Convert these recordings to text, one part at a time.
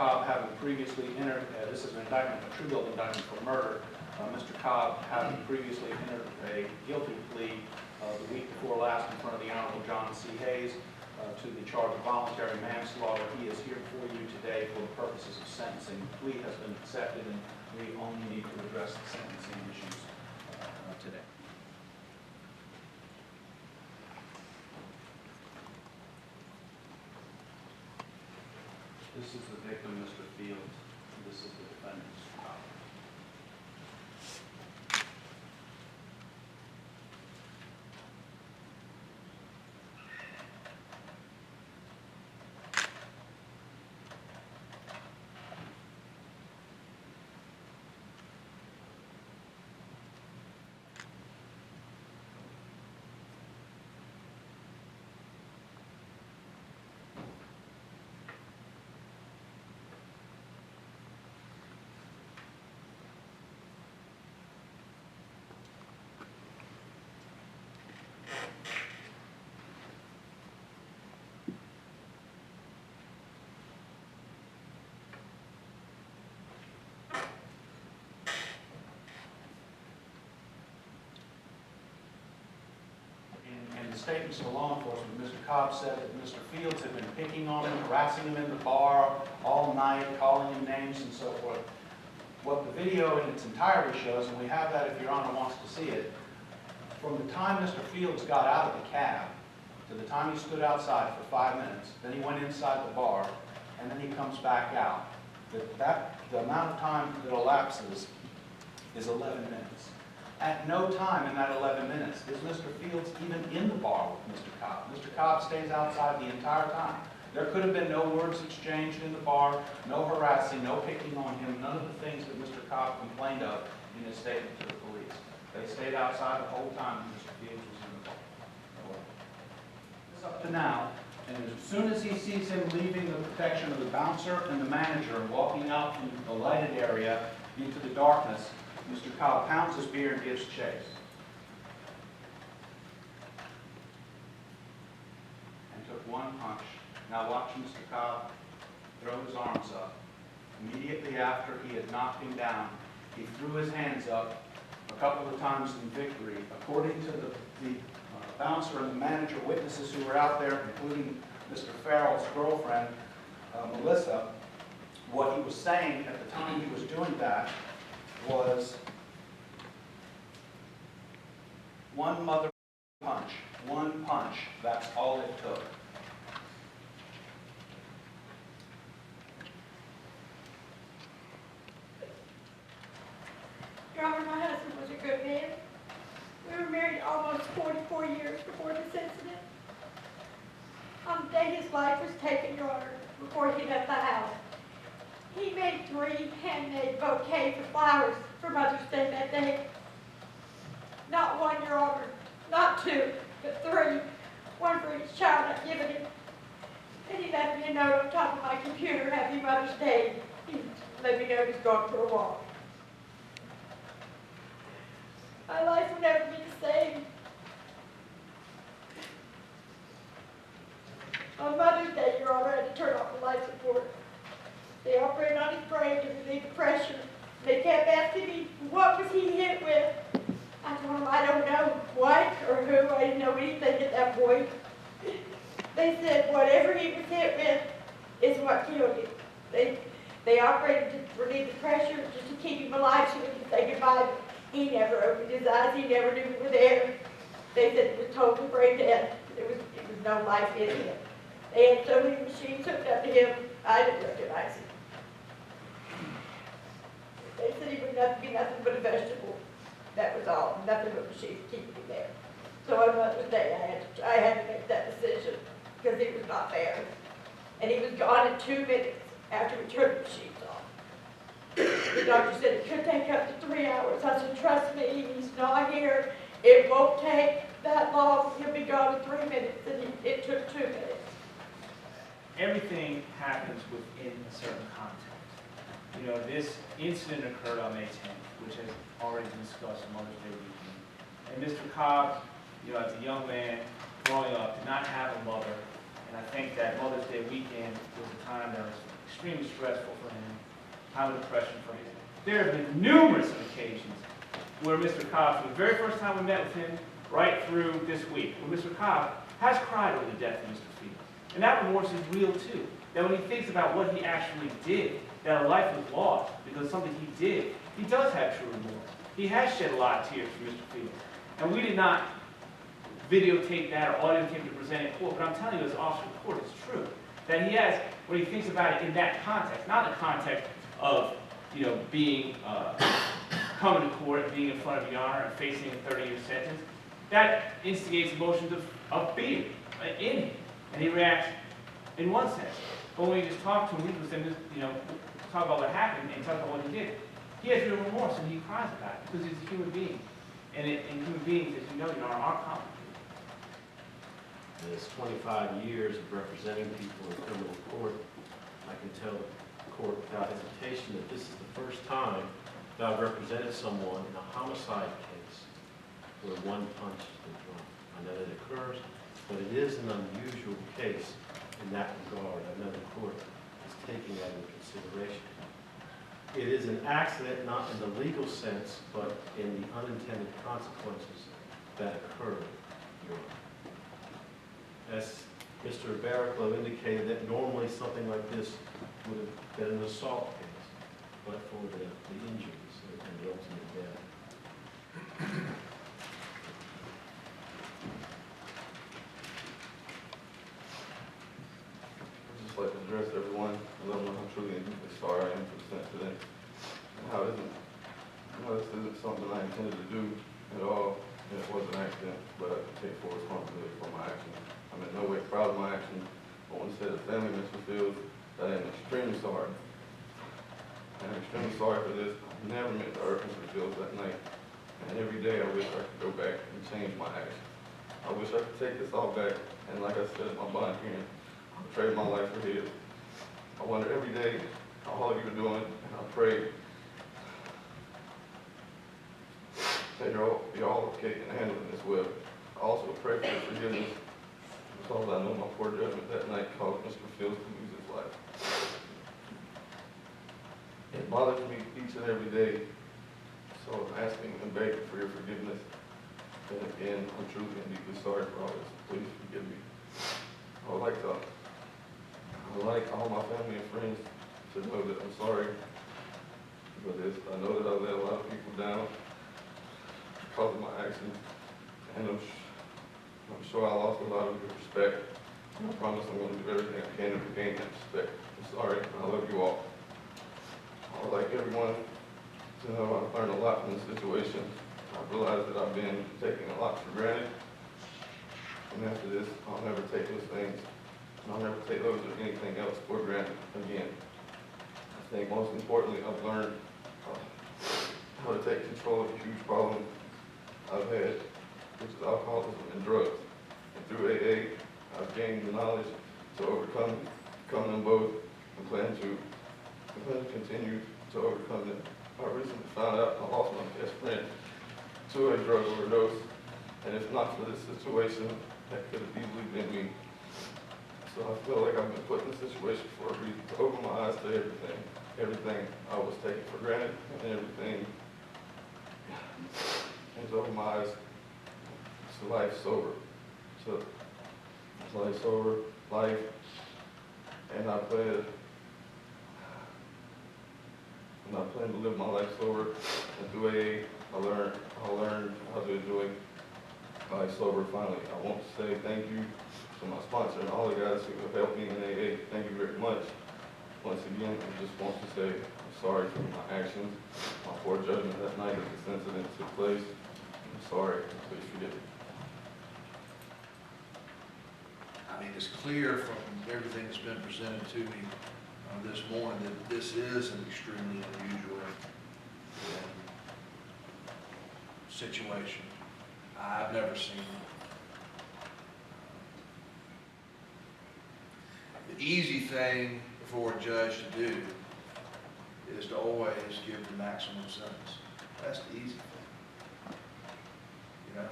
Cobb having previously entered, this is an indictment, a true guilt indictment for murder. Mr. Cobb having previously entered a guilty plea the week before last in front of the Honorable John C. Hayes to the charge of voluntary manslaughter. He is here before you today for the purposes of sentencing. The plea has been accepted, and we only need to address the sentencing issues today. This is the victim, Mr. Fields. This is the defendant, Mr. Cobb. The statements of law enforcement, Mr. Cobb said that Mr. Fields had been picking on him, harassing him in the bar all night, calling him names and so forth. What the video in its entirety shows, and we have that if Your Honor wants to see it, from the time Mr. Fields got out of the cab to the time he stood outside for 5 minutes, then he went inside the bar, and then he comes back out. The amount of time that elapses is 11 minutes. At no time in that 11 minutes is Mr. Fields even in the bar with Mr. Cobb. Mr. Cobb stays outside the entire time. There could have been no words exchanged in the bar, no harassing, no picking on him, none of the things that Mr. Cobb complained of in his statement to the police. They stayed outside the whole time Mr. Fields was in the bar. It's up to now, and as soon as he sees him leaving the protection of the bouncer and the manager and walking out from the lighted area into the darkness, Mr. Cobb pounds his beer and gives chase. And took one punch. Now watch Mr. Cobb throw his arms up. Immediately after he had knocked him down, he threw his hands up a couple of times in victory. According to the bouncer and the manager witnesses who were out there, including Mr. Farrell's girlfriend, Melissa, what he was saying at the time he was doing that was one mother punch, one punch, that's all it took. Your Honor, my husband was a good man. We were married almost 44 years before this incident. On the day his life was taken, Your Honor, before he left the house, he made 3 handmade bouquets of flowers for Mother's Day that day. Not 1, Your Honor, not 2, but 3. 1 for each child I'd given him. And he left me a note on top of my computer, Happy Mother's Day. He let me know he was going for a walk. My life will never be the same. On Mother's Day, Your Honor, I had to turn off the life support. They operated on his brain to relieve the pressure. They kept asking me, what was he hit with? I told them, I don't know what or who. I didn't know anything at that point. They said, whatever he was hit with is what killed him. They operated to relieve the pressure, just to keep him alive so we could say goodbye. He never opened his eyes. He never knew we were there. They said it was total brain dead. It was no life in him. They had so many machines hooked up to him, I didn't recognize him. They said he would be nothing but a vegetable. That was all. Nothing but machines keeping him there. So on Mother's Day, I had to make that decision because he was not there. And he was gone in 2 minutes after we turned the machines off. The doctor said it could take up to 3 hours. I said, trust me, he's not here. It won't take that long. He'll be gone in 3 minutes. And it took 2 minutes. Everything happens within a certain context. You know, this incident occurred on May 10th, which has already been discussed on Mother's Day weekend. And Mr. Cobb, you know, as a young man growing up, did not have a mother. And I think that Mother's Day weekend was a time that was extremely stressful for him, time of depression for him. There have been numerous occasions where Mr. Cobb, from the very first time we met with him, right through this week, where Mr. Cobb has cried over the death of Mr. Fields. And that remorse is real too. That when he thinks about what he actually did, that a life was lost because of something he did, he does have true remorse. He has shed a lot of tears for Mr. Fields. And we did not videotape that or audio tape to present in court, but I'm telling you as an officer of the court, it's true. That he has, when he thinks about it in that context, not in the context of, being, coming to court, being in front of Your Honor and facing a 30-year sentence, that instigates emotions of fear in him. And he reacts in one sense. But when we just talk to him, we just, talk about what happened and talk about what he did. He has real remorse and he cries about it because he's a human being. And human beings, as you know, are complicated. In his 25 years of representing people in criminal court, I can tell the court without hesitation that this is the first time that I've represented someone in a homicide case where one punch has been drawn. I know that occurs, but it is an unusual case in that regard. I know the court is taking that into consideration. It is an accident, not in the legal sense, but in the unintended consequences that occurred. As Mr. Barrowclough indicated, that normally something like this would have been an assault case, but for the injuries and the ultimate death. I'd just like to address everyone and let them know how truly sorry I am for this incident. And how this isn't something I intended to do at all, and it was an accident, but I can take full responsibility for my actions. I'm in no way proud of my actions. I want to say to the family of Mr. Fields that I am extremely sorry. I am extremely sorry for this. I never meant to hurt Mr. Fields that night. And every day I wish I could go back and change my actions. I wish I could take this all back, and like I said in my bond hearing, I'll trade my life for his. I wonder every day how all of you are doing, and I pray that you're all okay in handling this well. I also pray for your forgiveness, because I know my poor judgment that night caused Mr. Fields to lose his life. It bothers me each and every day, so I'm asking and begging for your forgiveness. And again, I'm truly and deeply sorry for all this. Please forgive me. I would like all my family and friends to know that I'm sorry for this. I know that I let a lot of people down because of my actions, and I'm sure I lost a lot of your respect. I promise I'm going to do everything I can to regain that respect. I'm sorry, and I love you all. I would like everyone to know I've learned a lot from this situation. I've realized that I've been taking a lot for granted. And after this, I'll never take those things, and I'll never take those or anything else for granted again. I think most importantly, I've learned how to take control of a huge problem I've had, which is alcoholism and drugs. And through AA, I've gained the knowledge to overcome them both, and plan to continue to overcome them. I recently found out I lost my best friend to a drug overdose, and if not for this situation, that could have easily been me. So I feel like I've been put in this situation for a reason, to open my eyes to everything I was taking for granted, and everything, and to open my eyes to life sober. So, life sober, life, and I plan to live my life sober, and through AA, I'll learn how to enjoy life sober finally. I want to say thank you to my sponsor and all the guys who have helped me in AA. Thank you very much. Once again, I just want to say I'm sorry for my actions, my poor judgment that night that this incident took place. I'm sorry. Please forgive me. I mean, it's clear from everything that's been presented to me this morning that this is an extremely unusual situation. I've never seen it. The easy thing for a judge to do is to always give the maximum sentence. That's the easy thing. You know?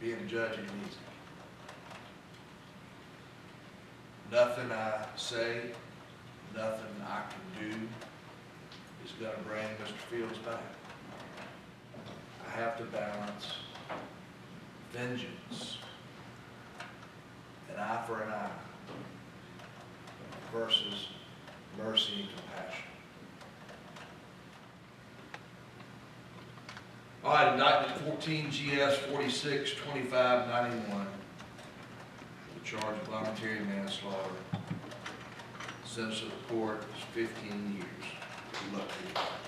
Being a judge ain't easy. nothing I say, nothing I can do is gonna bring Mr. Fields back. I have to balance vengeance, an eye for an eye, versus mercy and compassion. All right, indictment 14 GS 462591. The charge of voluntary manslaughter. Sentence of the court is 15 years. Good luck to you.